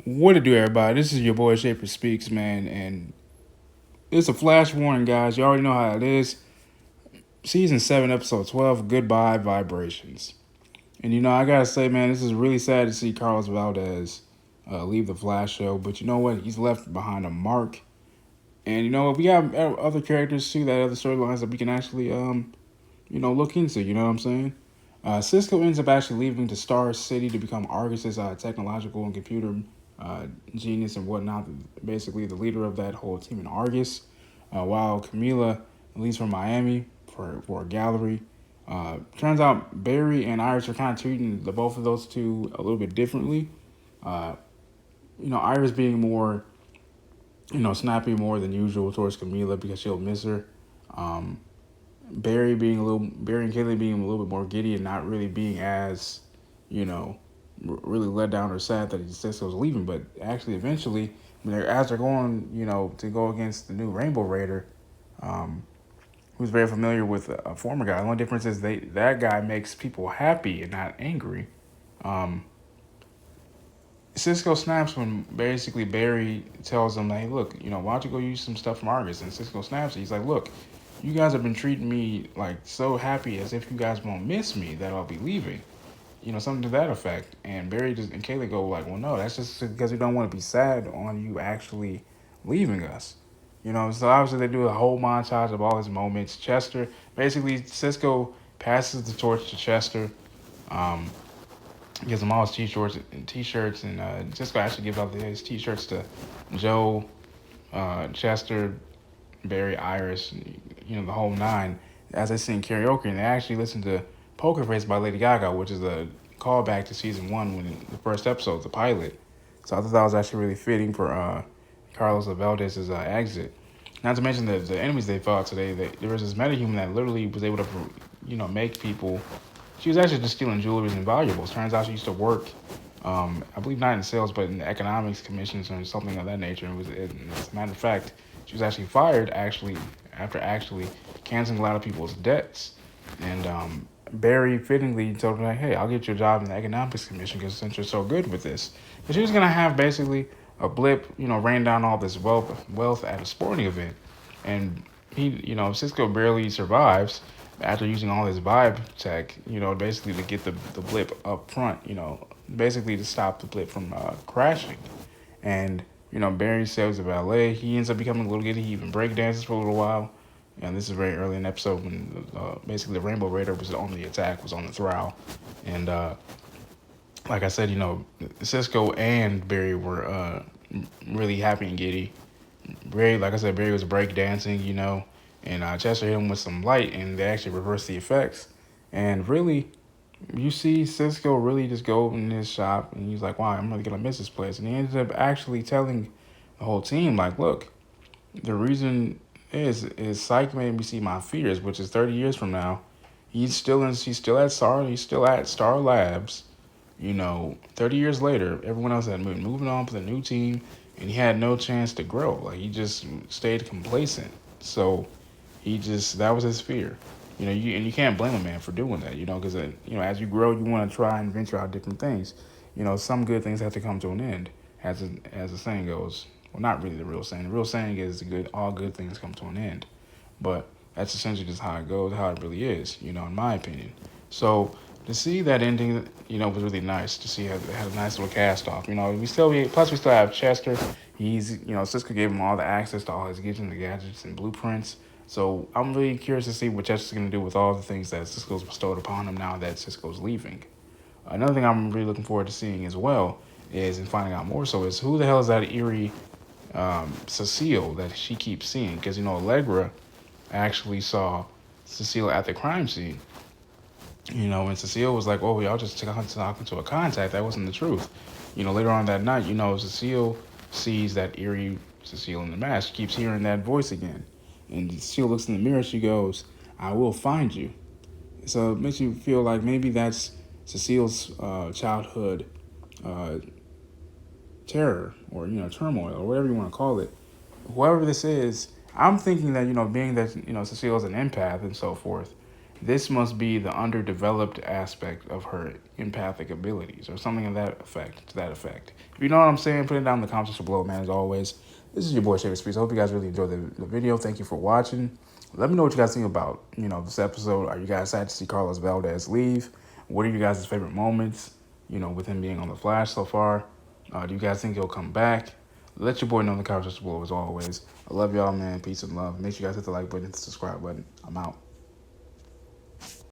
What to do, everybody? This is your boy Shaper Speaks, man, and it's a flash warning, guys. You already know how it is. Season 7, episode 12, Goodbye Vibrations. And I gotta say, man, this is really sad to see Carlos Valdez leave the Flash show, but you know what? He's left behind a mark. And you know what? We got other characters too, that other storylines that we can actually, look into, you know what I'm saying? Cisco ends up actually leaving to Star City to become Argus's technological and computer genius and whatnot, basically the leader of that whole team in Argus, while Kamilla leaves from Miami for a gallery. Turns out Barry and Iris are kind of treating the both of those two a little bit differently. Uh, Iris being more, snappy more than usual towards Kamilla because she'll miss her. Um, Barry and Kaylee being a little bit more giddy and not really being as, you know, really let down or sad that Cisco's leaving. But actually, eventually, as they're going, to go against the new Rainbow Raider, um, who's very familiar with a former guy. The only difference is that guy makes people happy and not angry. Um, Cisco snaps when basically Barry tells him, "Hey, look, why don't you go use some stuff from Argus?" And Cisco snaps. He's like, "Look, you guys have been treating me like so happy as if you guys won't miss me that I'll be leaving." Something to that effect. And Barry and Kaylee go like, "Well, no, that's just because we don't want to be sad on you actually leaving us." So obviously they do a whole montage of all his moments. Chester, basically, Cisco passes the torch to Chester. Um, Gives him all his t-shirts, and Cisco actually gives out his t-shirts to Joe, Chester, Barry, Iris, the whole nine, as they sing karaoke, and they actually listen to Poker Face by Lady Gaga, which is a callback to season 1 when the first episode, the pilot. So I thought that was actually really fitting for Carlos Valdez's exit. Not to mention the enemies they fought today. There was this metahuman that literally was able to, make people. She was actually just stealing jewelry and valuables. Turns out she used to work, I believe not in sales, but in the economics commissions or something of that nature. As a matter of fact, she was actually fired after canceling a lot of people's debts. And Barry fittingly told her, like, "Hey, I'll get you a job in the economics commission because since you're so good with this." But she was gonna have basically a blip, rain down all this wealth at a sporting event, and Cisco barely survives after using all his vibe tech, basically to get the blip up front, basically to stop the blip from crashing. And, Barry saves the valet. He ends up becoming a little giddy. He even break dances for a little while. And this is very early in the episode when basically the Rainbow Raider was on the attack, was on the prowl. And like I said, Cisco and Barry were really happy and giddy. Barry, like I said, Barry was break dancing, and Chester hit him with some light, and they actually reversed the effects. And really, you see Cisco really just go in his shop, and he's like, "Wow, I'm really gonna miss this place." And he ended up actually telling the whole team, like, "Look, the reason is Psych made me see my fears, which is 30 years from now. He's still at STAR. He's still at Star Labs. 30 years later, everyone else had been moving on to the new team, and he had no chance to grow. Like, he just stayed complacent. So that was his fear. You can't blame a man for doing that, because, as you grow, you want to try and venture out different things. Some good things have to come to an end, as the saying goes. Well, not really the real saying. The real saying is all good things come to an end. But that's essentially just how it goes, how it really is, in my opinion. So to see that ending, was really nice. To see it had a nice little cast off. We still have Chester. He's, Cisco gave him all the access to all his gadgets and blueprints. So I'm really curious to see what Chester's going to do with all the things that Cisco's bestowed upon him now that Cisco's leaving. Another thing I'm really looking forward to seeing as well and finding out more so is who the hell is that eerie Cecile that she keeps seeing? Because, Allegra actually saw Cecile at the crime scene. And Cecile was like, "Oh, y'all just talking to a contact." That wasn't the truth. Later on that night, Cecile sees that eerie Cecile in the mask. She keeps hearing that voice again. And Cecile looks in the mirror. She goes, "I will find you." So it makes you feel like maybe that's Cecile's childhood terror or, turmoil or whatever you want to call it. Whoever this is, I'm thinking that, being that, Cecile's an empath and so forth, This must be the underdeveloped aspect of her empathic abilities, or something of that effect. To that effect, if you know what I'm saying, put it down in the comments below, man. As always, this is your boy Shaver Speaks. I hope you guys really enjoyed the video. Thank you for watching. Let me know what you guys think about this episode. Are you guys sad to see Carlos Valdez leave? What are you guys' favorite moments? With him being on the Flash so far. Do you guys think he'll come back? Let your boy know in the comments below. As always, I love y'all, man. Peace and love. Make sure you guys hit the like button, hit the subscribe button. I'm out.